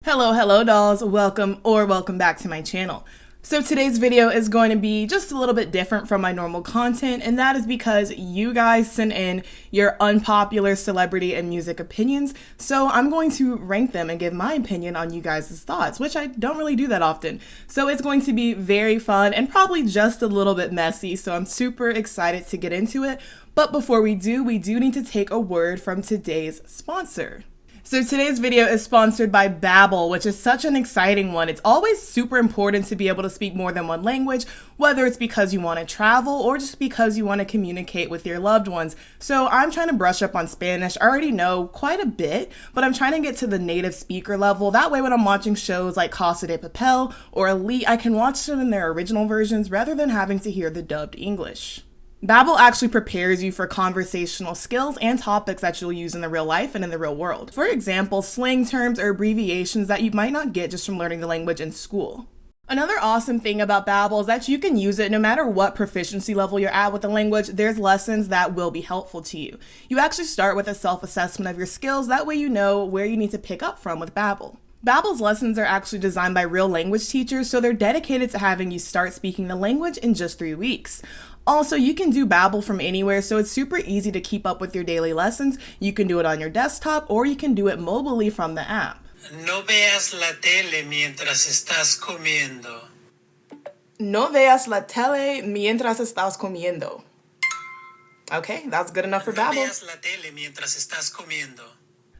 Hello dolls, welcome back to my channel. So today's video is going to be just a little bit different from my normal content, and that is because you guys sent in your unpopular celebrity and music opinions, so I'm going to rank them and give my opinion on you guys' thoughts, which I don't really do that often. So it's going to be very fun and probably just a little bit messy, so I'm super excited to get into it. But before we do need to take a word from today's sponsor. So today's video is sponsored by Babbel, which is such an exciting one. It's always super important to be able to speak more than one language, whether it's because you want to travel or just because you want to communicate with your loved ones. So I'm trying to brush up on Spanish. I already know quite a bit, but I'm trying to get to the native speaker level. That way when I'm watching shows like Casa de Papel or Elite, I can watch them in their original versions rather than having to hear the dubbed English. Babbel actually prepares you for conversational skills and topics that you'll use in the real life and in the real world. For example, slang terms or abbreviations that you might not get just from learning the language in school. Another awesome thing about Babbel is that you can use it no matter what proficiency level you're at with the language. There's lessons that will be helpful to you. You actually start with a self-assessment of your skills. That way you know where you need to pick up from with Babbel. Babbel's lessons are actually designed by real language teachers, so they're dedicated to having you start speaking the language in just 3 weeks. Also, you can do Babbel from anywhere, so it's super easy to keep up with your daily lessons. You can do it on your desktop, or you can do it mobilely from the app. No veas la tele mientras estás comiendo. No veas la tele mientras estás comiendo. Okay, that's good enough for Babbel. No veas la tele mientras estás comiendo.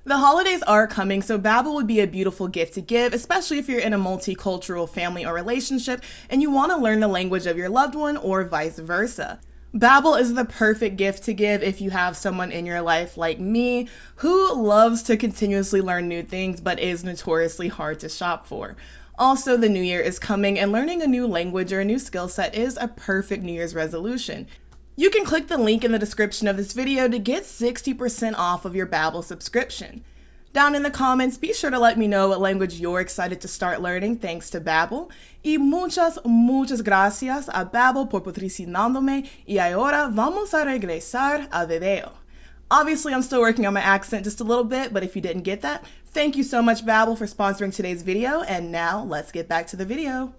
The holidays are coming, so Babbel would be a beautiful gift to give, especially if you're in a multicultural family or relationship and you want to learn the language of your loved one or vice versa. Babbel is the perfect gift to give if you have someone in your life like me who loves to continuously learn new things but is notoriously hard to shop for. Also, the new year is coming and learning a new language or a new skill set is a perfect New Year's resolution. You can click the link in the description of this video to get 60% off of your Babbel subscription. Down in the comments, be sure to let me know what language you're excited to start learning thanks to Babbel. Y muchas gracias a Babbel por patrocinándome y ahora vamos a regresar al video. Obviously, I'm still working on my accent just a little bit, but if you didn't get that, thank you so much Babbel for sponsoring today's video, and now let's get back to the video.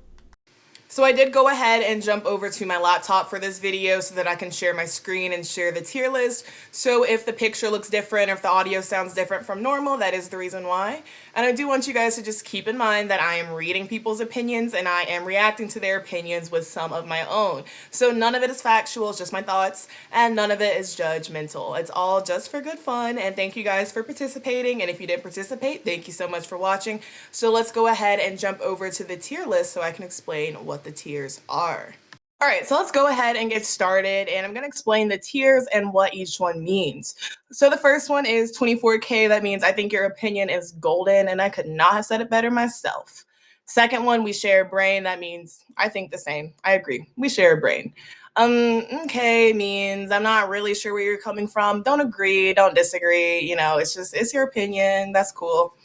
So I did go ahead and jump over to my laptop for this video so that I can share my screen and share the tier list. So if the picture looks different or if the audio sounds different from normal, that is the reason why. And I do want you guys to just keep in mind that I am reading people's opinions and I am reacting to their opinions with some of my own. So none of it is factual, it's just my thoughts, and none of it is judgmental. It's all just for good fun, and thank you guys for participating. And if you didn't participate, thank you so much for watching. So let's go ahead and jump over to the tier list so I can explain what the tiers are. All right, so let's go ahead and get started, and I'm going to explain the tiers and what each one means. So the first one is 24K. That means I think your opinion is golden, and I could not have said it better myself. Second one, we share a brain. That means I think the same. I agree. We share a brain. Okay means I'm not really sure where you're coming from. Don't agree, don't disagree. You know, it's your opinion. That's cool.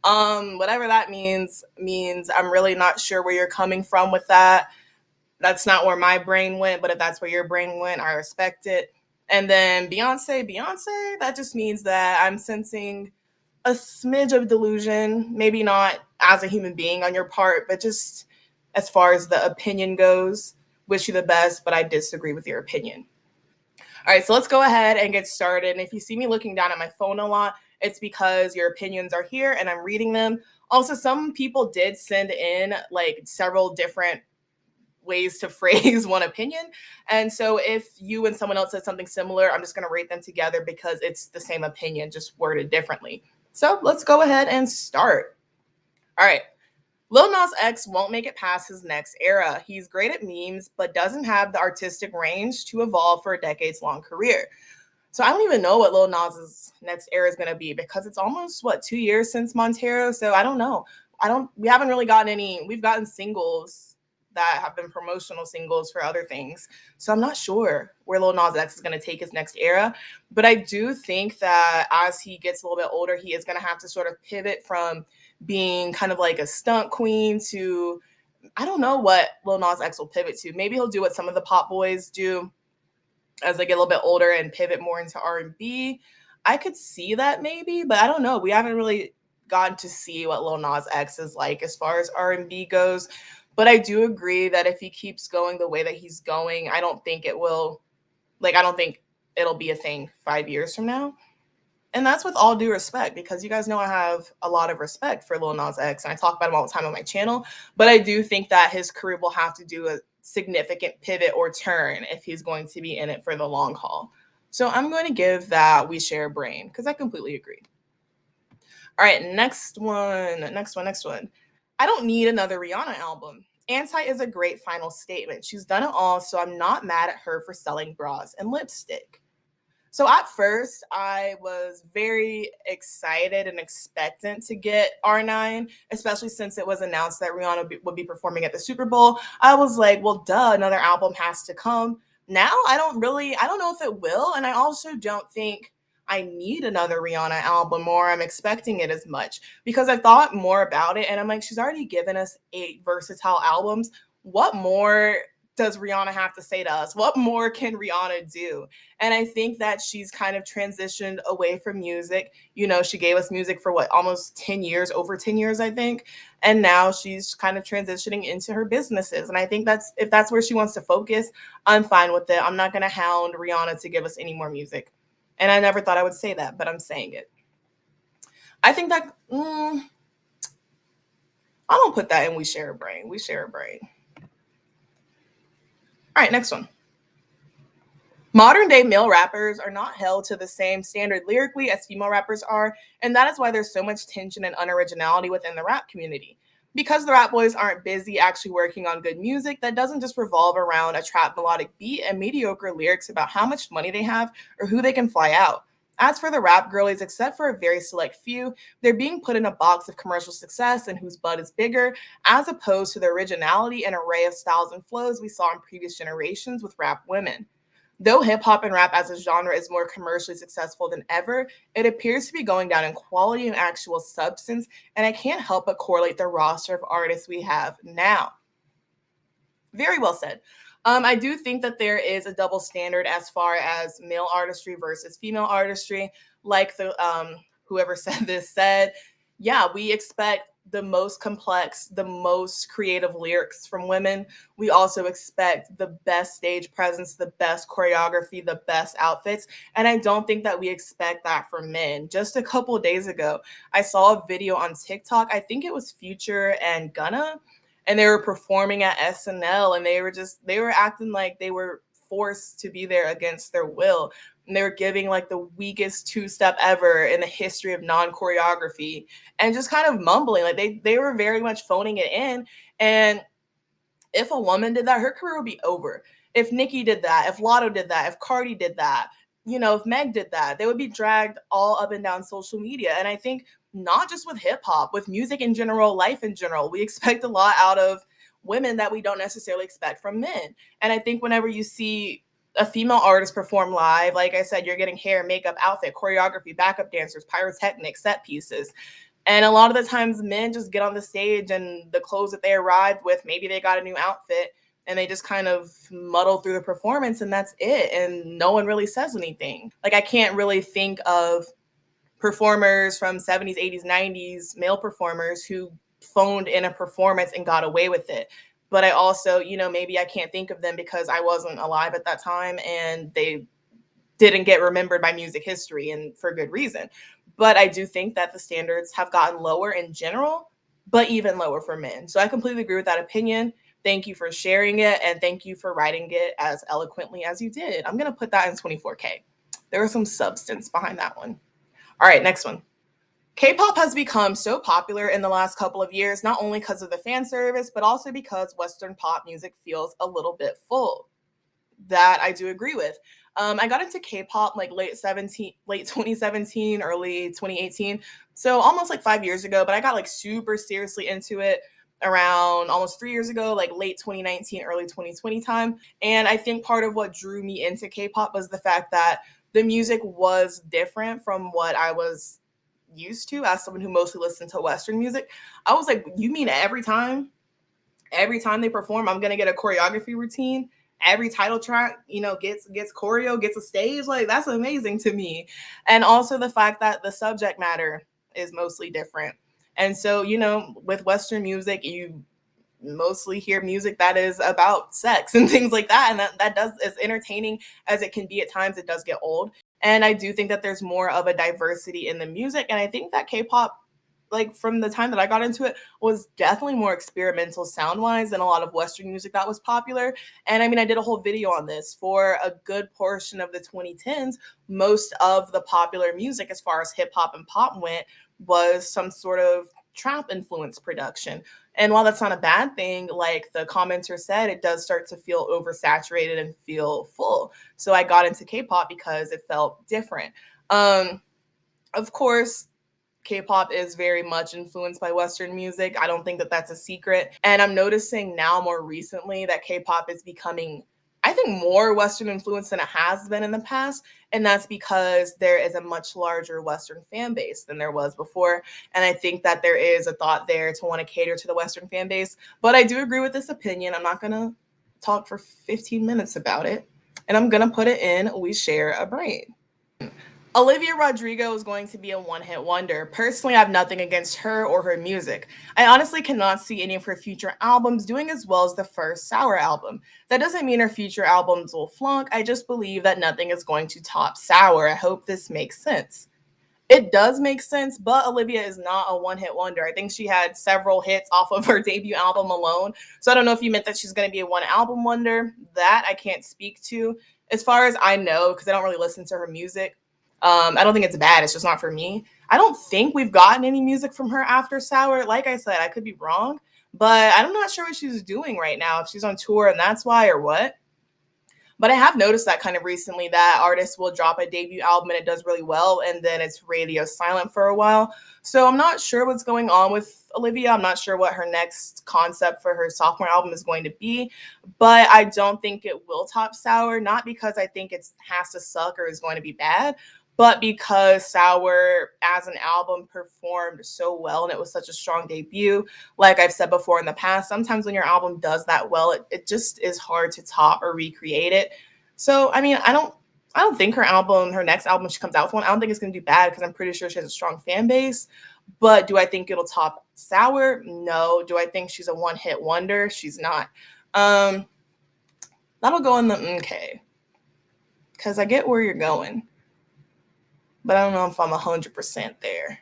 Whatever that means I'm really not sure where you're coming from with that. That's not where my brain went, but if that's where your brain went, I respect it. And then Beyonce, that just means that I'm sensing a smidge of delusion, maybe not as a human being on your part, but just as far as the opinion goes. Wish you the best, but I disagree with your opinion. All right, so let's go ahead and get started. And if you see me looking down at my phone a lot, it's because your opinions are here and I'm reading them. Also, some people did send in like several different ways to phrase one opinion. And so if you and someone else said something similar, I'm just going to rate them together because it's the same opinion, just worded differently. So let's go ahead and start. All right. Lil Nas X won't make it past his next era. He's great at memes, but doesn't have the artistic range to evolve for a decades-long career. So I don't even know what Lil Nas's next era is going to be because it's almost, 2 years since Montero? So I don't know. We haven't really gotten any. We've gotten singles that have been promotional singles for other things. So I'm not sure where Lil Nas X is going to take his next era. But I do think that as he gets a little bit older, he is going to have to sort of pivot from being kind of like a stunt queen to, I don't know what Lil Nas X will pivot to. Maybe he'll do what some of the pop boys do as they get a little bit older and pivot more into R&B. I could see that maybe, but I don't know. We haven't really gotten to see what Lil Nas X is like as far as R&B goes. But I do agree that if he keeps going the way that he's going, I don't think it will, I don't think it'll be a thing 5 years from now. And that's with all due respect, because you guys know I have a lot of respect for Lil Nas X and I talk about him all the time on my channel. But I do think that his career will have to do a significant pivot or turn if he's going to be in it for the long haul. So I'm going to give that We Share a Brain because I completely agree. All right, next one. I don't need another Rihanna album. Anti is a great final statement. She's done it all, so I'm not mad at her for selling bras and lipstick. So at first, I was very excited and expectant to get R9, especially since it was announced that Rihanna would be performing at the Super Bowl. I was like, well, duh, another album has to come. Now, I don't know if it will. And I also don't think I need another Rihanna album or I'm expecting it as much because I thought more about it and I'm like, she's already given us 8 versatile albums. What more does Rihanna have to say to us? What more can Rihanna do? And I think that she's kind of transitioned away from music. You know, she gave us music for what, almost 10 years, over 10 years, I think. And now she's kind of transitioning into her businesses. And I think that's, if that's where she wants to focus, I'm fine with it. I'm not going to hound Rihanna to give us any more music. And I never thought I would say that, but I'm saying it. I think that, I don't put that in We Share a Brain. We Share a Brain. All right, next one. Modern day male rappers are not held to the same standard lyrically as female rappers are, and that is why there's so much tension and unoriginality within the rap community. Because the rap boys aren't busy actually working on good music that doesn't just revolve around a trap melodic beat and mediocre lyrics about how much money they have or who they can fly out. As for the rap girlies, except for a very select few, they're being put in a box of commercial success and whose butt is bigger, as opposed to the originality and array of styles and flows we saw in previous generations with rap women. Though hip hop and rap as a genre is more commercially successful than ever, it appears to be going down in quality and actual substance, and I can't help but correlate the roster of artists we have now. Very well said. I do think that there is a double standard as far as male artistry versus female artistry. Like the whoever said this said, yeah, we expect the most complex, the most creative lyrics from women. We also expect the best stage presence, the best choreography, the best outfits. And I don't think that we expect that from men. Just a couple of days ago, I saw a video on TikTok. I think it was Future and Gunna, and they were performing at SNL and they were acting like they were forced to be there against their will. And they were giving like the weakest two-step ever in the history of non-choreography and just kind of mumbling. Like they were very much phoning it in. And if a woman did that, her career would be over. If Nicki did that, if Lotto did that, if Cardi did that, if Meg did that, they would be dragged all up and down social media. And I think not just with hip hop, with music in general, life in general, we expect a lot out of women that we don't necessarily expect from men. And I think whenever you see a female artist perform live, like I said, you're getting hair, makeup, outfit, choreography, backup dancers, pyrotechnics, set pieces. And a lot of the times men just get on the stage and the clothes that they arrived with, maybe they got a new outfit and they just kind of muddle through the performance and that's it. And no one really says anything. Like I can't really think of performers from 70s, 80s, 90s, male performers who phoned in a performance and got away with it. But I also, maybe I can't think of them because I wasn't alive at that time and they didn't get remembered by music history, and for good reason. But I do think that the standards have gotten lower in general, but even lower for men. So I completely agree with that opinion. Thank you for sharing it, and thank you for writing it as eloquently as you did. I'm going to put that in 24K. There was some substance behind that one. All right, next one. K-pop has become so popular in the last couple of years, not only because of the fan service, but also because Western pop music feels a little bit full. That I do agree with. I got into K-pop like late 2017, early 2018. So almost like 5 years ago, but I got like super seriously into it around almost 3 years ago, like late 2019, early 2020 time. And I think part of what drew me into K-pop was the fact that the music was different from what I was used to as someone who mostly listened to Western music. I was like, you mean every time they perform, I'm gonna get a choreography routine. Every title track, gets choreo, gets a stage. Like that's amazing to me. And also the fact that the subject matter is mostly different. And so, with Western music, you mostly hear music that is about sex and things like that. And that does, as entertaining as it can be at times, it does get old. And I do think that there's more of a diversity in the music. And I think that K-pop, like from the time that I got into it, was definitely more experimental sound wise than a lot of Western music that was popular. And I mean, I did a whole video on this. For a good portion of the 2010s, most of the popular music, as far as hip hop and pop went, was some sort of trap influence production. And while that's not a bad thing, like the commenter said, it does start to feel oversaturated and feel full. So I got into K-pop because it felt different. Um, of course, K-pop is very much influenced by Western music. I don't think that that's a secret. And I'm noticing now more recently that K-pop is becoming, I think, more Western influenced than it has been in the past. And that's because there is a much larger Western fan base than there was before. And I think that there is a thought there to want to cater to the Western fan base. But I do agree with this opinion. I'm not going to talk for 15 minutes about it. And I'm going to put it in We Share a Brain. Olivia Rodrigo is going to be a one hit wonder. Personally, I have nothing against her or her music. I honestly cannot see any of her future albums doing as well as the first Sour album. That doesn't mean her future albums will flunk, I just believe that nothing is going to top Sour. I hope this makes sense. It does make sense, but Olivia is not a one hit wonder. I think she had several hits off of her debut album alone. So I don't know if you meant that she's going to be a one album wonder. That I can't speak to. As far as I know, because I don't really listen to her music, I don't think it's bad. It's just not for me. I don't think we've gotten any music from her after Sour. Like I said, I could be wrong, but I'm not sure what she's doing right now. If she's on tour and that's why or what. But I have noticed that kind of recently that artists will drop a debut album and it does really well, and then it's radio silent for a while. So I'm not sure what's going on with Olivia. I'm not sure what her next concept for her sophomore album is going to be, but I don't think it will top Sour. Not because I think it has to suck or is going to be bad, but because Sour as an album performed so well and it was such a strong debut. Like I've said before in the past, sometimes when your album does that well, it just is hard to top or recreate it. So I mean, I don't think her next album she comes out with one, I don't think it's gonna do bad because I'm pretty sure she has a strong fan base. But do I think it'll top Sour? No. Do I think she's a one hit wonder? She's not. Um, that'll go in the okay. Because I get where you're going, but I don't know if I'm 100% there.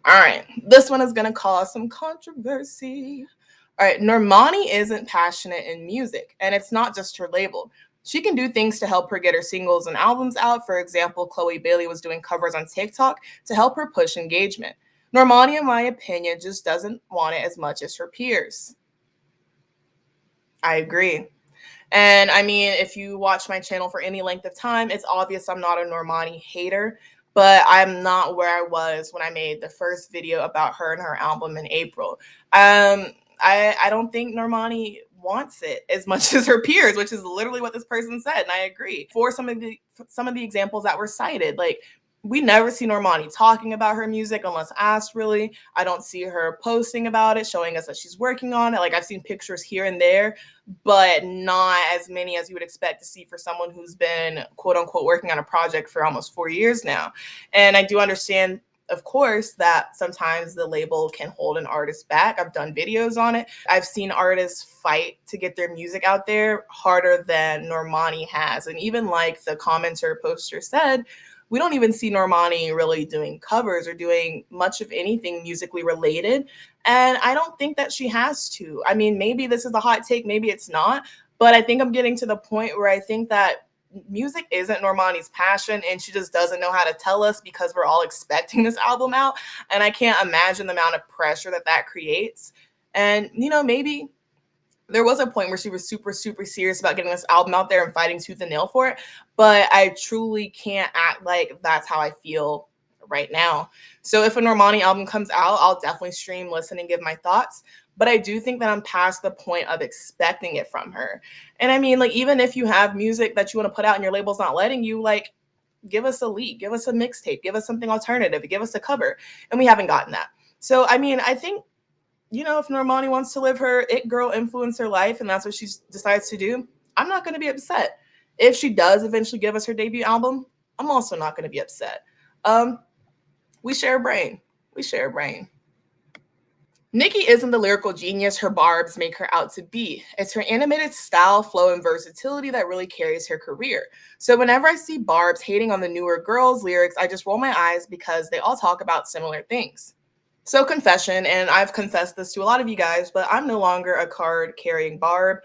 All right, this one is going to cause some controversy. All right, Normani isn't passionate in music, and it's not just her label. She can do things to help her get her singles and albums out. For example, Chloe Bailey was doing covers on TikTok to help her push engagement. Normani, in my opinion, just doesn't want it as much as her peers. I agree. And I mean, if you watch my channel for any length of time, it's obvious I'm not a Normani hater, but I'm not where I was when I made the first video about her and her album in April. I don't think Normani wants it as much as her peers, which is literally what this person said, and I agree. For some of the examples that were cited, like we never see Normani talking about her music unless asked, really. I don't see her posting about it, showing us that she's working on it. Like I've seen pictures here and there, but not as many as you would expect to see for someone who's been quote unquote working on a project for almost 4 years now. And I do understand, of course, that sometimes the label can hold an artist back. I've done videos on it. I've seen artists fight to get their music out there harder than Normani has. And even like the commenter poster said, we don't even see Normani really doing covers or doing much of anything musically related. And I don't think that she has to. I mean, maybe this is a hot take, maybe it's not. But I think I'm getting to the point where I think that music isn't Normani's passion and she just doesn't know how to tell us because we're all expecting this album out. And I can't imagine the amount of pressure that that creates. And, maybe there was a point where she was super, super serious about getting this album out there and fighting tooth and nail for it. But I truly can't act like that's how I feel right now. So if a Normani album comes out, I'll definitely stream, listen, and give my thoughts. But I do think that I'm past the point of expecting it from her. And I mean, like, even if you have music that you want to put out and your label's not letting you, like, give us a leak, give us a mixtape, give us something alternative, give us a cover. And we haven't gotten that. So, I mean, I think if Normani wants to live her it girl influencer life and that's what she decides to do, I'm not going to be upset. If she does eventually give us her debut album, I'm also not going to be upset. Um, we share a brain. We share a brain. Nicki isn't the lyrical genius her barbs make her out to be. It's her animated style, flow, and versatility that really carries her career. So whenever I see Barb's hating on the newer girls' lyrics, I just roll my eyes because they all talk about similar things. So, confession, and I've confessed this to a lot of you guys, but I'm no longer a card carrying Barb.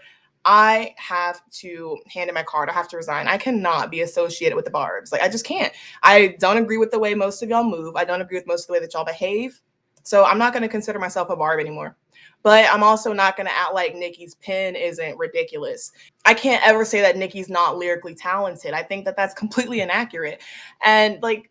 I have to hand in my card. I have to resign. I cannot be associated with the Barbs. Like, I just can't. I don't agree with the way most of y'all move. I don't agree with most of the way that y'all behave. So, I'm not going to consider myself a Barb anymore. But I'm also not going to act like Nicki's pen isn't ridiculous. I can't ever say that Nicki's not lyrically talented. I think that that's completely inaccurate. And, like,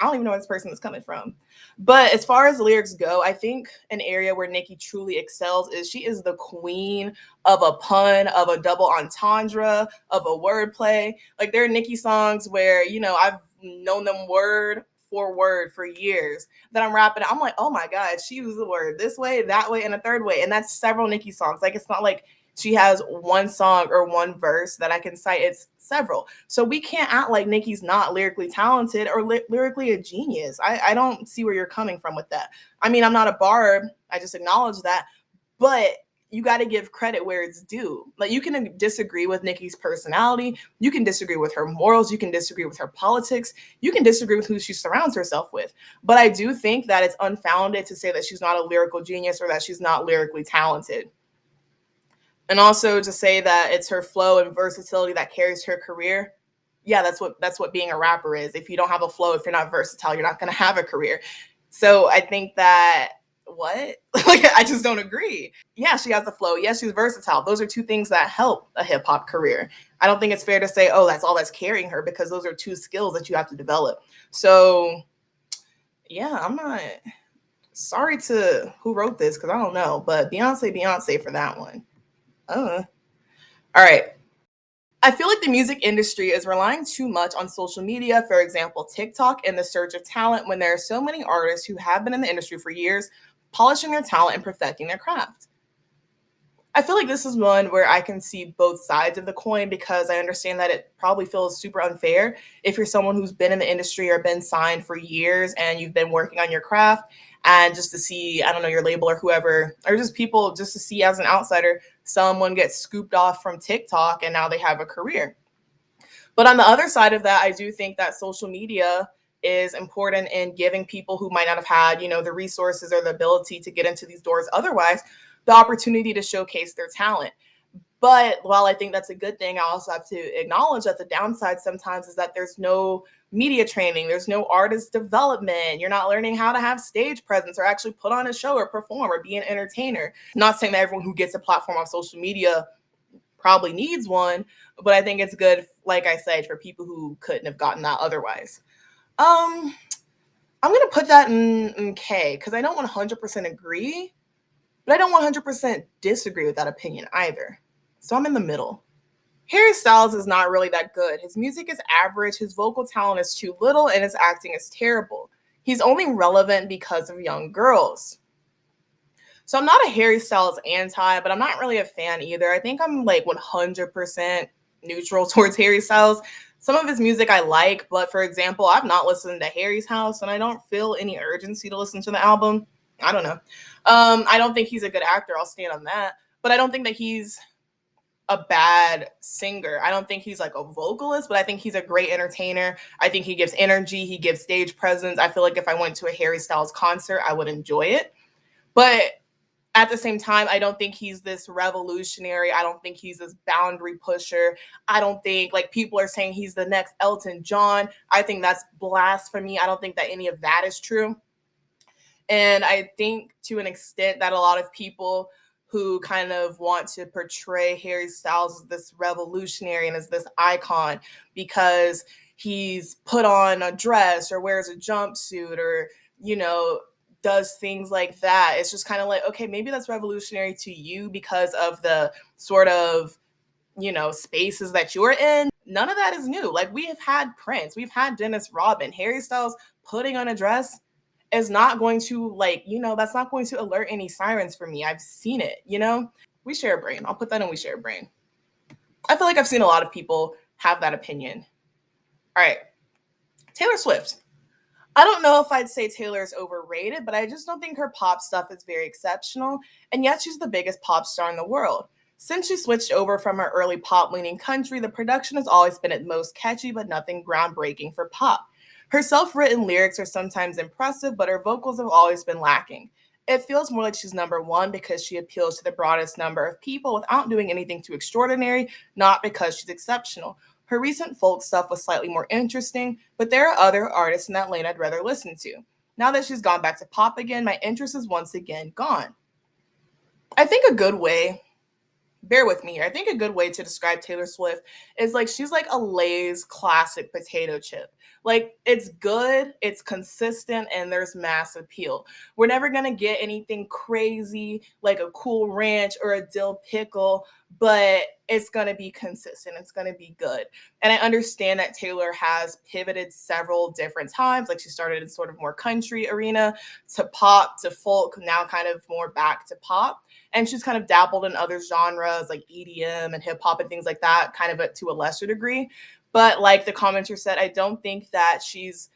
I don't even know where this person is coming from. But as far as the lyrics go, I think an area where Nicki truly excels is she is the queen of a pun, of a double entendre, of a wordplay. Like there are Nicki songs where, I've known them word for word for years that I'm rapping. I'm like, oh my God, she used the word this way, that way, and a third way. And that's several Nicki songs. Like it's not like she has one song or one verse that I can cite. It's several. So we can't act like Nicki's not lyrically talented or lyrically a genius. I don't see where you're coming from with that. I mean, I'm not a barb. I just acknowledge that. But you got to give credit where it's due. Like you can disagree with Nicki's personality. You can disagree with her morals. You can disagree with her politics. You can disagree with who she surrounds herself with. But I do think that it's unfounded to say that she's not a lyrical genius or that she's not lyrically talented. And also to say that it's her flow and versatility that carries her career. Yeah, that's what being a rapper is. If you don't have a flow, if you're not versatile, you're not going to have a career. So I think that what? Like I just don't agree. Yeah, she has the flow. Yes, she's versatile. Those are two things that help a hip hop career. I don't think it's fair to say, oh, that's all that's carrying her because those are two skills that you have to develop. So yeah, I'm not sorry to who wrote this because I don't know, but Beyonce for that one. All right. I feel like the music industry is relying too much on social media, for example, TikTok, and the surge of talent when there are so many artists who have been in the industry for years, polishing their talent and perfecting their craft. I feel like this is one where I can see both sides of the coin because I understand that it probably feels super unfair if you're someone who's been in the industry or been signed for years and you've been working on your craft and just to see, I don't know, your label or whoever, or just people just to see as an outsider, someone gets scooped off from TikTok and now they have a career. But on the other side of that, I do think that social media is important in giving people who might not have had, the resources or the ability to get into these doors otherwise, the opportunity to showcase their talent. But while I think that's a good thing, I also have to acknowledge that the downside sometimes is that there's no media training, there's no artist development. You're not learning how to have stage presence or actually put on a show or perform or be an entertainer. Not saying that everyone who gets a platform on social media probably needs one, but I think it's good, like I said, for people who couldn't have gotten that otherwise. Um, I'm gonna put that in K because I don't 100% agree, but I don't 100% disagree with that opinion either. So I'm in the middle. Harry Styles is not really that good. His music is average, his vocal talent is too little, and his acting is terrible. He's only relevant because of young girls. So I'm not a Harry Styles anti, but I'm not really a fan either. I think I'm like 100% neutral towards Harry Styles. Some of his music I like, but for example, I've not listened to Harry's House and I don't feel any urgency to listen to the album. I don't know. I don't think he's a good actor. I'll stand on that. But I don't think that he's a bad singer. I don't think he's like a vocalist, but I think he's a great entertainer. I think he gives energy, he gives stage presence. I feel like if I went to a Harry Styles concert, I would enjoy it. But at the same time, I don't think he's this revolutionary. I don't think he's this boundary pusher. I don't think like people are saying he's the next Elton John. I think that's blasphemy. I don't think that any of that is true. And I think to an extent that a lot of people who kind of want to portray Harry Styles as this revolutionary and as this icon because he's put on a dress or wears a jumpsuit or, does things like that. It's just kind of like, okay, maybe that's revolutionary to you because of the sort of, spaces that you're in. None of that is new. Like we have had Prince, we've had Dennis Rodman, Harry Styles putting on a dress is not going to that's not going to alert any sirens for me. I've seen it. We share a brain. I'll put that in we share a brain. I feel like I've seen a lot of people have that opinion. All right. Taylor Swift. I don't know if I'd say Taylor is overrated, but I just don't think her pop stuff is very exceptional. And yet she's the biggest pop star in the world. Since she switched over from her early pop leaning country, the production has always been at most catchy, but nothing groundbreaking for pop. Her self written lyrics are sometimes impressive, but her vocals have always been lacking. It feels more like she's number one because she appeals to the broadest number of people without doing anything too extraordinary, not because she's exceptional. Her recent folk stuff was slightly more interesting, but there are other artists in that lane I'd rather listen to. Now that she's gone back to pop again, my interest is once again gone. I think a good way, bear with me here. I think a good way to describe Taylor Swift is like she's like a Lay's classic potato chip. Like it's good, it's consistent, and there's mass appeal. We're never gonna get anything crazy like a Cool Ranch or a dill pickle, but it's gonna be consistent. It's gonna be good. And I understand that Taylor has pivoted several different times. Like she started in sort of more country arena to pop to folk, now kind of more back to pop, and she's kind of dabbled in other genres like EDM and hip hop and things like that, kind of to a lesser degree. But like the commenter said, I don't think that she's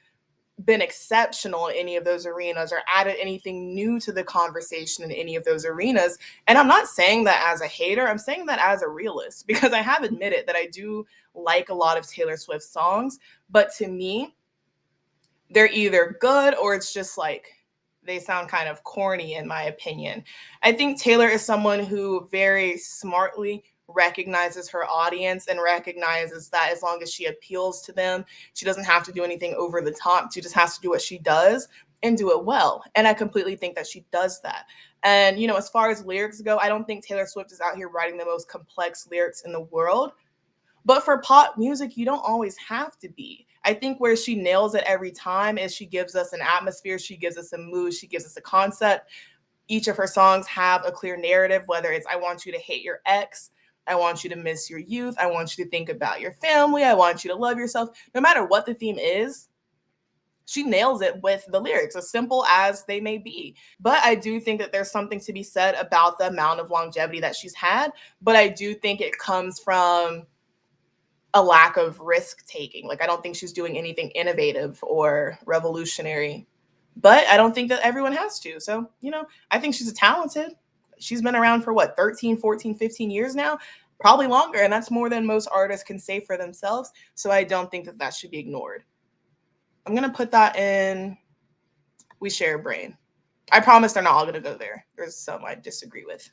been exceptional in any of those arenas or added anything new to the conversation in any of those arenas. And I'm not saying that as a hater, I'm saying that as a realist because I have admitted that I do like a lot of Taylor Swift songs, but to me, they're either good or it's just like they sound kind of corny in my opinion. I think Taylor is someone who very smartly recognizes her audience and recognizes that as long as she appeals to them, she doesn't have to do anything over the top. She just has to do what she does and do it well. And I completely think that she does that. And as far as lyrics go, I don't think Taylor Swift is out here writing the most complex lyrics in the world. But for pop music, you don't always have to be. I think where she nails it every time is she gives us an atmosphere, she gives us a mood, she gives us a concept. Each of her songs have a clear narrative, whether it's I want you to hate your ex, I want you to miss your youth, I want you to think about your family, I want you to love yourself. No matter what the theme is, she nails it with the lyrics, as simple as they may be. But I do think that there's something to be said about the amount of longevity that she's had. But I do think it comes from a lack of risk taking. Like I don't think she's doing anything innovative or revolutionary. But I don't think that everyone has to. So, I think she's a talented. She's been around for what, 13, 14, 15 years now? Probably longer, and that's more than most artists can say for themselves. So I don't think that that should be ignored. I'm going to put that in We Share a Brain. I promise they're not all going to go there. There's some I disagree with.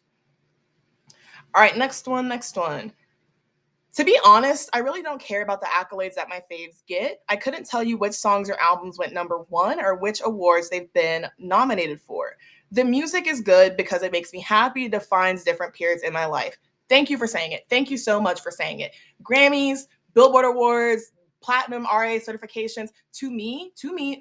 All right, next one, next one. To be honest, I really don't care about the accolades that my faves get. I couldn't tell you which songs or albums went number one or which awards they've been nominated for. The music is good because it makes me happy, defines different periods in my life. Thank you for saying it. Thank you so much for saying it. Grammys, Billboard Awards, platinum RA certifications, to me,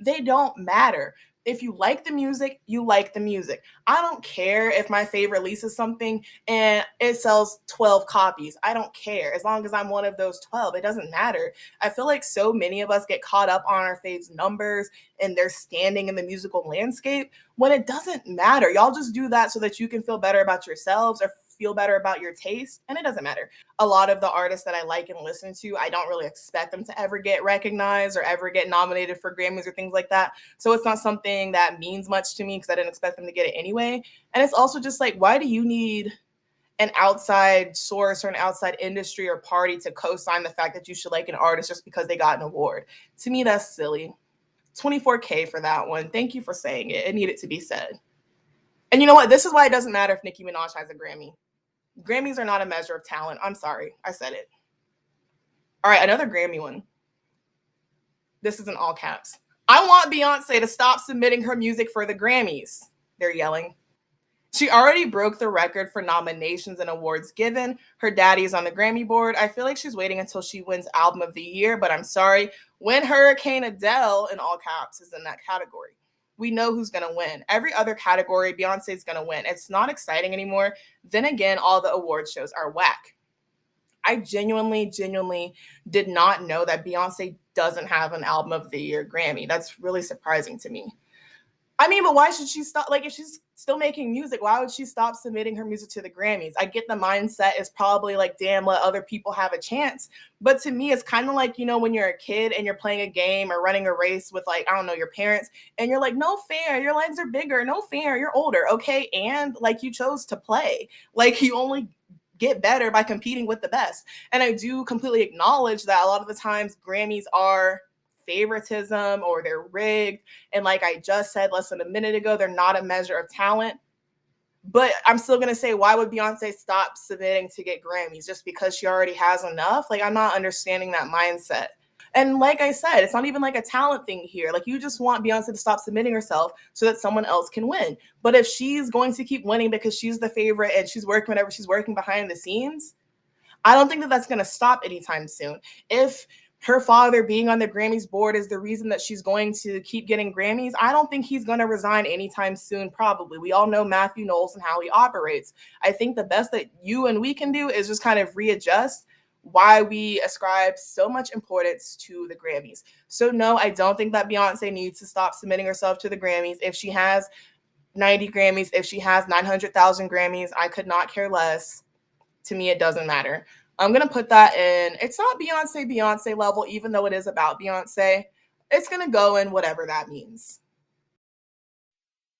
they don't matter. If you like the music, you like the music. I don't care if my fave releases something and it sells 12 copies. I don't care. As long as I'm one of those 12, it doesn't matter. I feel like so many of us get caught up on our faves numbers and their standing in the musical landscape when it doesn't matter. Y'all just do that so that you can feel better about yourselves or feel better about your taste, and it doesn't matter. A lot of the artists that I like and listen to, I don't really expect them to ever get recognized or ever get nominated for Grammys or things like that. So it's not something that means much to me because I didn't expect them to get it anyway. And it's also just like, why do you need an outside source or an outside industry or party to co-sign the fact that you should like an artist just because they got an award? To me, that's silly. 24K for that one. Thank you for saying it. It needed to be said. And you know what? This is why it doesn't matter if Nicki Minaj has a Grammy. Grammys are not a measure of talent. I'm sorry. I said it. All right, another Grammy one. This is in all caps. I want Beyonce to stop submitting her music for the Grammys. They're yelling. She already broke the record for nominations and awards given. Her daddy is on the Grammy board. I feel like she's waiting until she wins Album of the Year, but I'm sorry. When Hurricane Adele, in all caps, is in that category, we know who's going to win. Every other category, Beyonce's going to win. It's not exciting anymore. Then again, all the award shows are whack. I genuinely did not know that Beyonce doesn't have an Album of the Year Grammy. That's really surprising to me. I mean, but why should she stop? Like, if she's still making music, why would she stop submitting her music to the Grammys? I get the mindset is probably like, damn, let other people have a chance. But to me, it's kind of like, when you're a kid and you're playing a game or running a race with, like, I don't know, your parents, and you're like, no fair, your legs are bigger, no fair, you're older, okay? And like, you chose to play. Like, you only get better by competing with the best. And I do completely acknowledge that a lot of the times Grammys are favoritism or they're rigged. And like I just said less than a minute ago, they're not a measure of talent. But I'm still gonna say, why would Beyonce stop submitting to get Grammys just because she already has enough? Like, I'm not understanding that mindset. And like I said, it's not even like a talent thing here. Like, you just want Beyonce to stop submitting herself so that someone else can win. But if she's going to keep winning because she's the favorite and she's working whatever she's working behind the scenes, I don't think that that's going to stop anytime soon. If her father being on the Grammys board is the reason that she's going to keep getting Grammys, I don't think he's going to resign anytime soon, probably. We all know Matthew Knowles and how he operates. I think the best that you and we can do is just kind of readjust why we ascribe so much importance to the Grammys. So, no, I don't think that Beyonce needs to stop submitting herself to the Grammys. If she has 90 Grammys, if she has 900,000 Grammys, I could not care less. To me, it doesn't matter. I'm gonna put that in. It's not Beyonce level, even though it is about Beyonce. It's gonna go in whatever that means.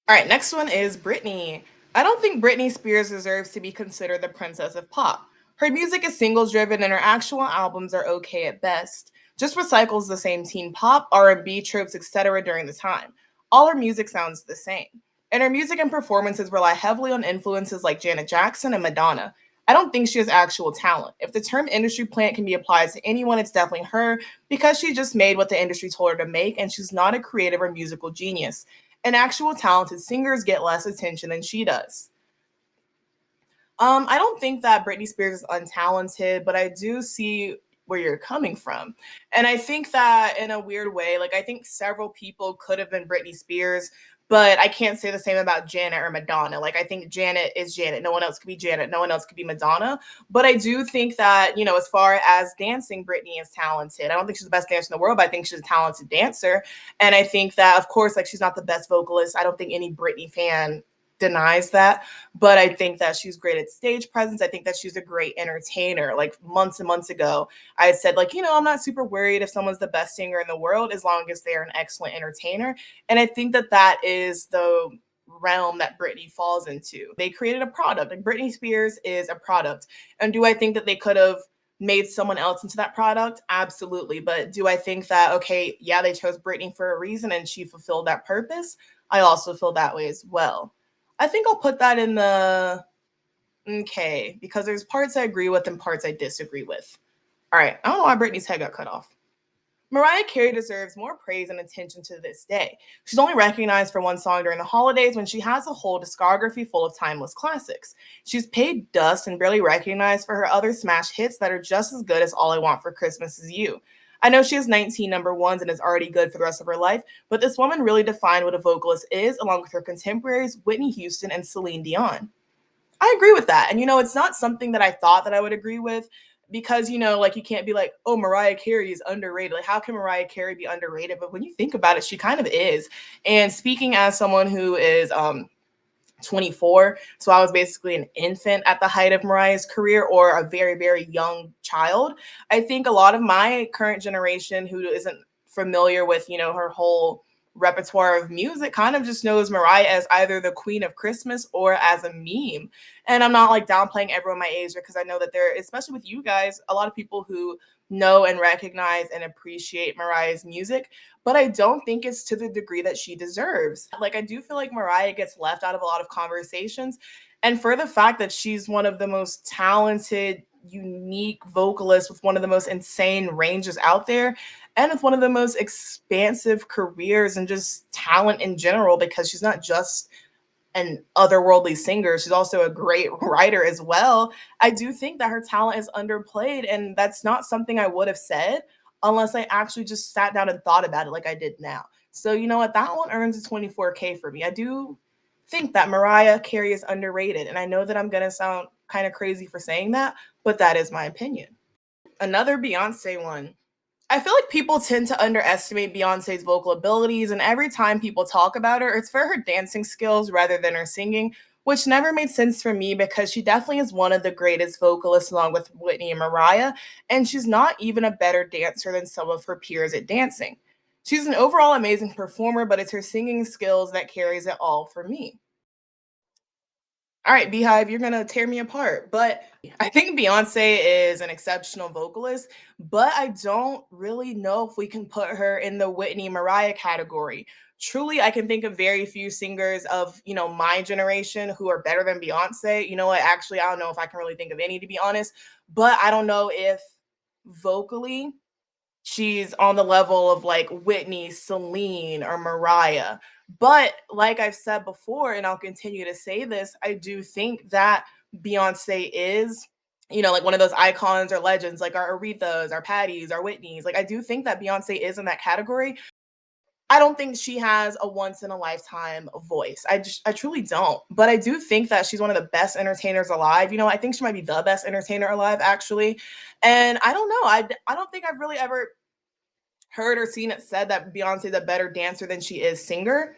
All right, next one is Britney. I don't think Britney Spears deserves to be considered the princess of pop. Her music is singles driven and her actual albums are okay at best. Just recycles the same teen pop, R&B tropes, etc. during the time. All her music sounds the same. And her music and performances rely heavily on influences like Janet Jackson and Madonna. I don't think she has actual talent. If the term industry plant can be applied to anyone, it's definitely her because she just made what the industry told her to make and she's not a creative or musical genius, and actual talented singers get less attention than she does. I don't think that Britney Spears is untalented, but I do see where you're coming from. And I think that in a weird way, like I think several people could have been Britney Spears, but I can't say the same about Janet or Madonna. Like I think Janet is Janet. No one else could be Janet. No one else could be Madonna. But I do think that, as far as dancing, Britney is talented. I don't think she's the best dancer in the world, but I think she's a talented dancer. And I think that, of course, like she's not the best vocalist. I don't think any Britney fan denies that, but I think that she's great at stage presence. I think that she's a great entertainer. Like months and months ago, I said, like, I'm not super worried if someone's the best singer in the world as long as they're an excellent entertainer. And I think that that is the realm that Britney falls into. They created a product. Like Britney Spears is a product. And do I think that they could have made someone else into that product? Absolutely. But do I think that, okay, yeah, they chose Britney for a reason and she fulfilled that purpose? I also feel that way as well. I think I'll put that in the okay, because there's parts I agree with and parts I disagree with. All right, I don't know why Britney's head got cut off. Mariah Carey deserves more praise and attention to this day. She's only recognized for one song during the holidays when she has a whole discography full of timeless classics. She's paid dust and barely recognized for her other smash hits that are just as good as All I Want for Christmas Is You. I know she has 19 number ones and is already good for the rest of her life, but this woman really defined what a vocalist is, along with her contemporaries Whitney Houston and Celine Dion. I agree with that. And it's not something that I thought that I would agree with because like you can't be like, "Oh, Mariah Carey is underrated." Like how can Mariah Carey be underrated? But when you think about it, she kind of is. And speaking as someone who is 24. So I was basically an infant at the height of Mariah's career or a very, very young child. I think a lot of my current generation who isn't familiar with, her whole repertoire of music kind of just knows Mariah as either the queen of Christmas or as a meme. And I'm not like downplaying everyone my age because I know that there, especially with you guys, a lot of people who know and recognize and appreciate Mariah's music, but I don't think it's to the degree that she deserves. Like, I do feel like Mariah gets left out of a lot of conversations. And for the fact that she's one of the most talented, unique vocalists with one of the most insane ranges out there, and with one of the most expansive careers and just talent in general, because she's not just an otherworldly singer. She's also a great writer as well. I do think that her talent is underplayed, and that's not something I would have said unless I actually just sat down and thought about it like I did now. So you know what? That one earns a 24K for me. I do think that Mariah Carey is underrated, and I know that I'm gonna sound kind of crazy for saying that, but that is my opinion. Another Beyonce one. I feel like people tend to underestimate Beyonce's vocal abilities, and every time people talk about her, it's for her dancing skills rather than her singing, which never made sense for me because she definitely is one of the greatest vocalists along with Whitney and Mariah, and she's not even a better dancer than some of her peers at dancing. She's an overall amazing performer, but it's her singing skills that carries it all for me. All right, Beehive, you're gonna tear me apart. But I think Beyonce is an exceptional vocalist, but I don't really know if we can put her in the Whitney Mariah category. Truly, I can think of very few singers of, my generation who are better than Beyonce. You know what? Actually, I don't know if I can really think of any, to be honest. But I don't know if vocally she's on the level of like Whitney, Celine, or Mariah. But like I've said before, and I'll continue to say this, I do think that Beyonce is, like one of those icons or legends, like our Arethas, our Patties, our Whitneys. Like I do think that Beyonce is in that category. I don't think she has a once in a lifetime voice. I truly don't. But I do think that she's one of the best entertainers alive. I think she might be the best entertainer alive, actually. And I don't know. I don't think I've really ever heard or seen it said that Beyonce's a better dancer than she is singer.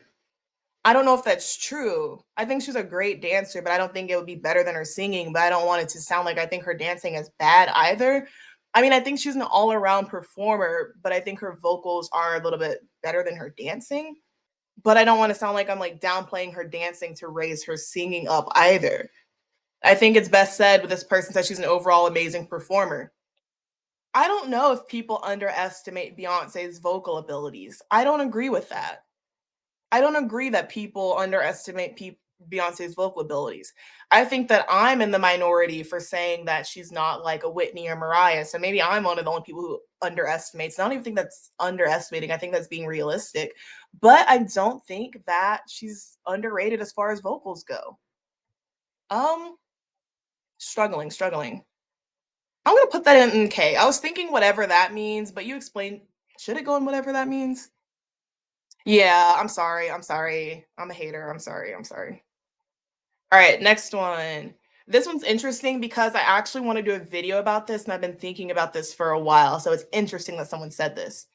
I don't know if that's true. I think she's a great dancer, but I don't think it would be better than her singing. But I don't want it to sound like I think her dancing is bad either. I mean, I think she's an all around performer, but I think her vocals are a little bit better than her dancing. But I don't want to sound like I'm like downplaying her dancing to raise her singing up either. I think it's best said with this person says she's an overall amazing performer. I don't know if people underestimate Beyonce's vocal abilities. I don't agree with that. I don't agree that people underestimate Beyonce's vocal abilities. I think that I'm in the minority for saying that she's not like a Whitney or Mariah. So maybe I'm one of the only people who underestimates. I don't even think that's underestimating. I think that's being realistic. But I don't think that she's underrated as far as vocals go. Um, struggling. I'm gonna put that in K. I was thinking whatever that means, but you explained. Should it go in whatever that means? Yeah, I'm sorry. I'm sorry. I'm a hater. I'm sorry. I'm sorry. All right, next one. This one's interesting because I actually want to do a video about this and I've been thinking about this for a while. So it's interesting that someone said this.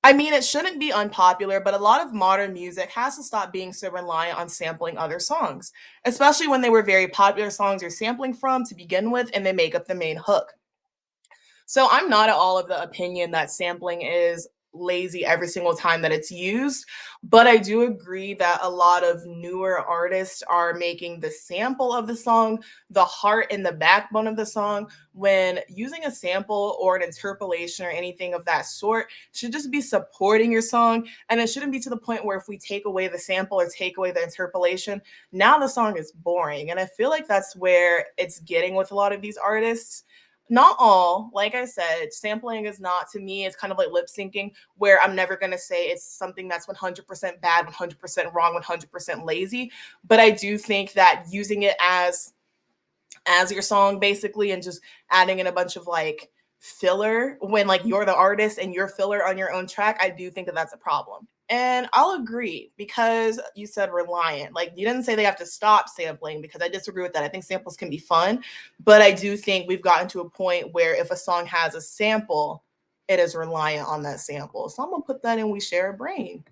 I mean, it shouldn't be unpopular, but a lot of modern music has to stop being so reliant on sampling other songs, especially when they were very popular songs you're sampling from to begin with and they make up the main hook. So I'm not at all of the opinion that sampling is lazy every single time that it's used, but I do agree that a lot of newer artists are making the sample of the song the heart and the backbone of the song, when using a sample or an interpolation or anything of that sort should just be supporting your song, and it shouldn't be to the point where if we take away the sample or take away the interpolation, now the song is boring. And I feel like that's where it's getting with a lot of these artists. Not all, like I said, sampling is not, to me, it's kind of like lip syncing, where I'm never going to say it's something that's 100% bad, 100% wrong, 100% lazy. But I do think that using it as your song basically and just adding in a bunch of like filler when like you're the artist and you're filler on your own track, I do think that that's a problem. And I'll agree because you said reliant. Like you didn't say they have to stop sampling, because I disagree with that. I think samples can be fun, but I do think we've gotten to a point where if a song has a sample, it is reliant on that sample. So I'm gonna put that in We Share a Brain.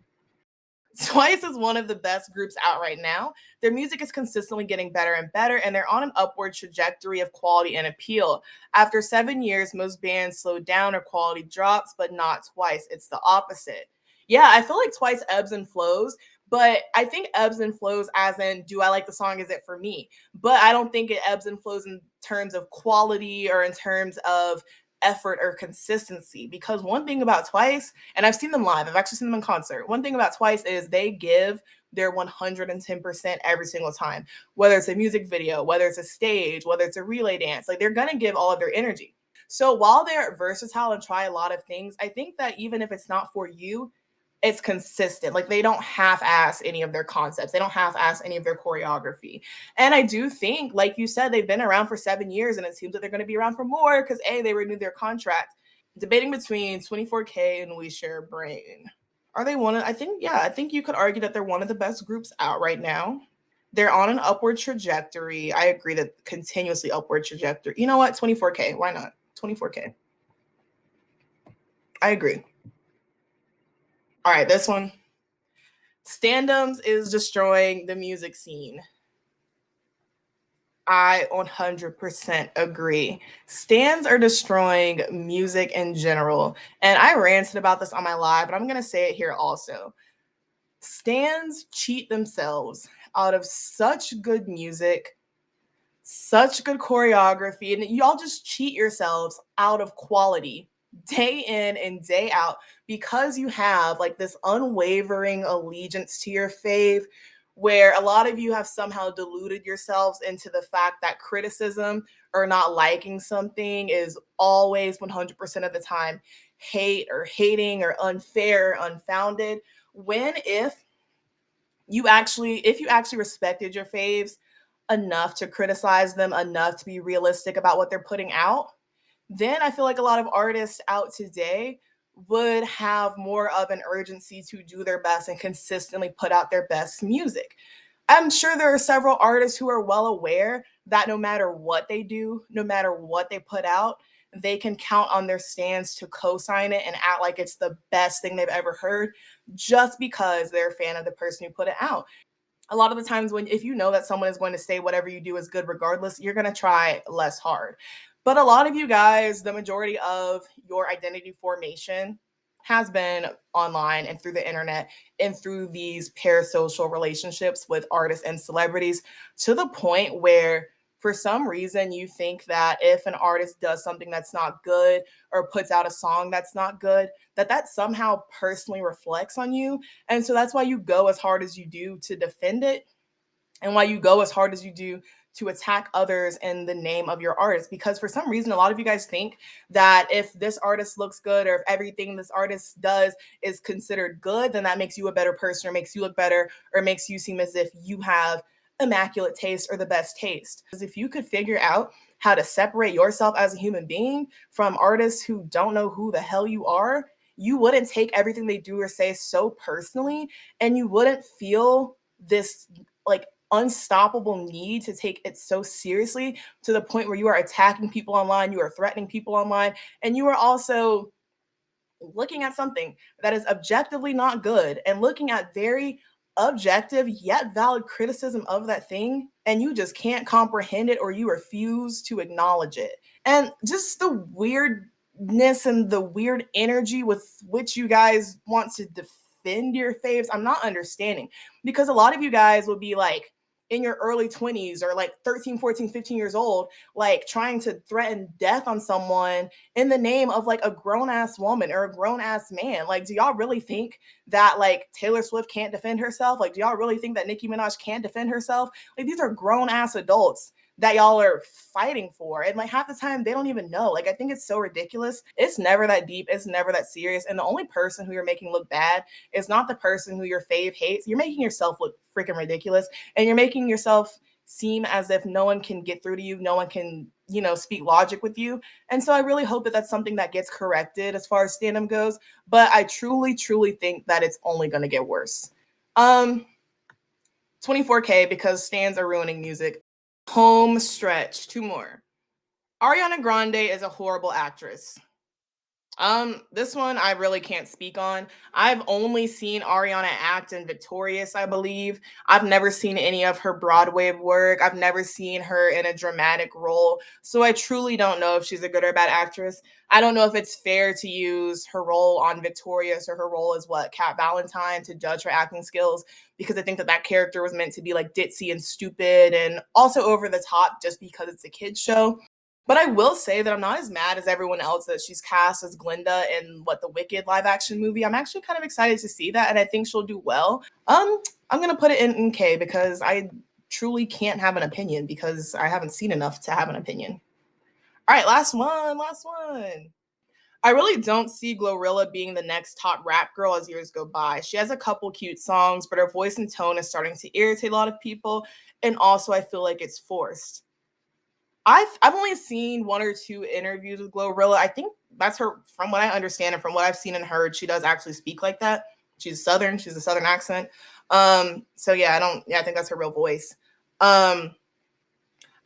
Twice is one of the best groups out right now. Their music is consistently getting better and better, and they're on an upward trajectory of quality and appeal. After 7 years, most bands slow down or quality drops, but not Twice. It's the opposite. Yeah, I feel like Twice ebbs and flows, but I think ebbs and flows as in, do I like the song? Is it for me? But I don't think it ebbs and flows in terms of quality or in terms of effort or consistency. Because one thing about Twice, and I've seen them live, I've actually seen them in concert. One thing about Twice is they give their 110% every single time, whether it's a music video, whether it's a stage, whether it's a relay dance. Like they're going to give all of their energy. So while they're versatile and try a lot of things, I think that even if it's not for you, it's consistent. Like they don't half-ass any of their concepts. They don't half-ass any of their choreography. And I do think, like you said, they've been around for 7 years, and it seems that they're going to be around for more because they renewed their contract. Debating between 24K and We Share a Brain. Are they one of? I think, yeah. I think you could argue that they're one of the best groups out right now. They're on an upward trajectory. I agree that continuously upward trajectory. You know what? 24K. Why not? 24K. I agree. All right, this one. Standums is destroying the music scene. I 100% agree. Stands are destroying music in general. And I ranted about this on my live, but I'm going to say it here also. Stands cheat themselves out of such good music, such good choreography, and y'all just cheat yourselves out of quality day in and day out because you have like this unwavering allegiance to your fave, where a lot of you have somehow deluded yourselves into the fact that criticism or not liking something is always 100% of the time hate or hating or unfair or unfounded. When if you actually respected your faves enough to criticize them, enough to be realistic about what they're putting out, then I feel like a lot of artists out today would have more of an urgency to do their best and consistently put out their best music. I'm sure there are several artists who are well aware that no matter what they do, no matter what they put out, they can count on their stands to co-sign it and act like it's the best thing they've ever heard just because they're a fan of the person who put it out. A lot of the times when if you know that someone is going to say whatever you do is good regardless, you're going to try less hard. But a lot of you guys, the majority of your identity formation has been online and through the internet and through these parasocial relationships with artists and celebrities, to the point where for some reason you think that if an artist does something that's not good or puts out a song that's not good, that somehow personally reflects on you, and so that's why you go as hard as you do to defend it, and why you go as hard as you do to attack others in the name of your artist. Because for some reason, a lot of you guys think that if this artist looks good or if everything this artist does is considered good, then that makes you a better person or makes you look better or makes you seem as if you have immaculate taste or the best taste. Because if you could figure out how to separate yourself as a human being from artists who don't know who the hell you are, you wouldn't take everything they do or say so personally, and you wouldn't feel this like unstoppable need to take it so seriously to the point where you are attacking people online, you are threatening people online, and you are also looking at something that is objectively not good and looking at very objective yet valid criticism of that thing, and you just can't comprehend it or you refuse to acknowledge it. And just the weirdness and the weird energy with which you guys want to defend your faves, I'm not understanding, because a lot of you guys will be like in your early 20s or like 13, 14, 15 years old, like trying to threaten death on someone in the name of like a grown ass woman or a grown ass man. Like, do y'all really think that like Taylor Swift can't defend herself? Like, do y'all really think that Nicki Minaj can't defend herself? Like, these are grown ass adults that y'all are fighting for. And like half the time they don't even know. Like, I think it's so ridiculous. It's never that deep. It's never that serious. And the only person who you're making look bad is not the person who your fave hates. You're making yourself look freaking ridiculous. And you're making yourself seem as if no one can get through to you. No one can, speak logic with you. And so I really hope that that's something that gets corrected as far as stand-up goes. But I truly, truly think that it's only going to get worse. 24K because stands are ruining music. Home stretch. Two more. Ariana Grande is a horrible actress. This one I really can't speak on. I've only seen Ariana act in Victorious, I believe. I've never seen any of her Broadway work. I've never seen her in a dramatic role. So I truly don't know if she's a good or bad actress. I don't know if it's fair to use her role on Victorious or her role as Cat Valentine to judge her acting skills, because I think that character was meant to be like ditzy and stupid and also over the top just because it's a kids show. But I will say that I'm not as mad as everyone else that she's cast as Glinda in the Wicked live action movie. I'm actually kind of excited to see that, and I think she'll do well. I'm gonna put it in K because I truly can't have an opinion because I haven't seen enough to have an opinion. All right, last one, last one. I really don't see Glorilla being the next top rap girl as years go by. She has a couple cute songs, but her voice and tone is starting to irritate a lot of people, and also I feel like it's forced. I've only seen one or two interviews with Glorilla. I think that's her, from what I understand and from what I've seen and heard, she does actually speak like that. She's Southern, she's a Southern accent. So yeah, I think that's her real voice. Um,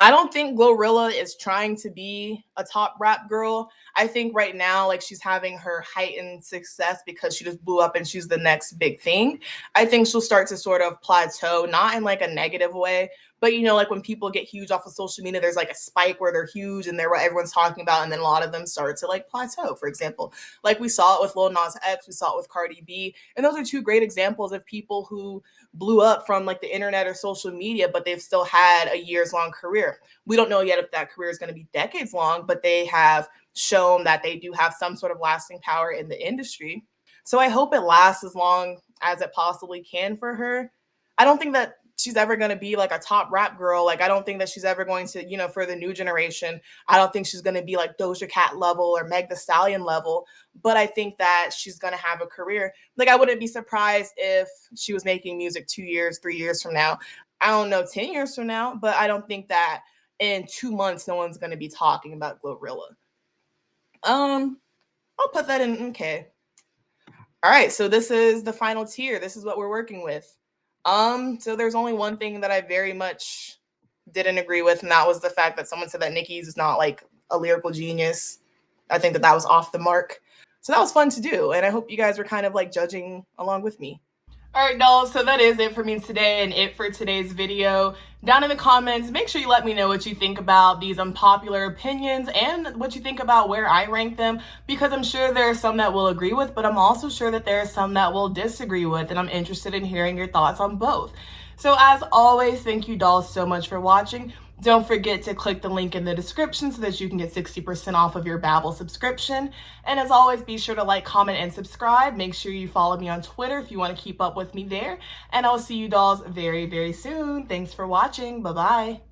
I don't think Glorilla is trying to be a top rap girl. I think right now, like, she's having her heightened success because she just blew up and she's the next big thing. I think she'll start to sort of plateau, not in like a negative way, but like when people get huge off of social media, there's like a spike where they're huge and they're what everyone's talking about, and then a lot of them start to like plateau. For example, like we saw it with Lil Nas X, we saw it with Cardi B, and those are two great examples of people who blew up from like the internet or social media, but they've still had a years long career. We don't know yet if that career is going to be decades long, but they have shown that they do have some sort of lasting power in the industry. So I hope it lasts as long as it possibly can for her. I don't think that she's ever going to be like a top rap girl. Like, I don't think that she's ever going to, for the new generation, I don't think she's going to be like Doja Cat level or Meg The Stallion level. But I think that she's going to have a career. Like, I wouldn't be surprised if she was making music 2 years, 3 years from now. I don't know, 10 years from now, but I don't think that in 2 months no one's going to be talking about Glorilla. I'll put that in. Okay. All right, so this is the final tier. This is what we're working with. So there's only one thing that I very much didn't agree with, and that was the fact that someone said that Nicki's is not like a lyrical genius. I think that was off the mark. So that was fun to do, and I hope you guys were kind of like judging along with me. All right, dolls, so that is it for me today and it for today's video. Down in the comments, make sure you let me know what you think about these unpopular opinions and what you think about where I rank them, because I'm sure there are some that will agree with, but I'm also sure that there are some that will disagree with, and I'm interested in hearing your thoughts on both. So as always, thank you dolls so much for watching. Don't forget to click the link in the description so that you can get 60% off of your Babbel subscription. And as always, be sure to like, comment, and subscribe. Make sure you follow me on Twitter if you want to keep up with me there. And I'll see you dolls very, very soon. Thanks for watching. Bye-bye.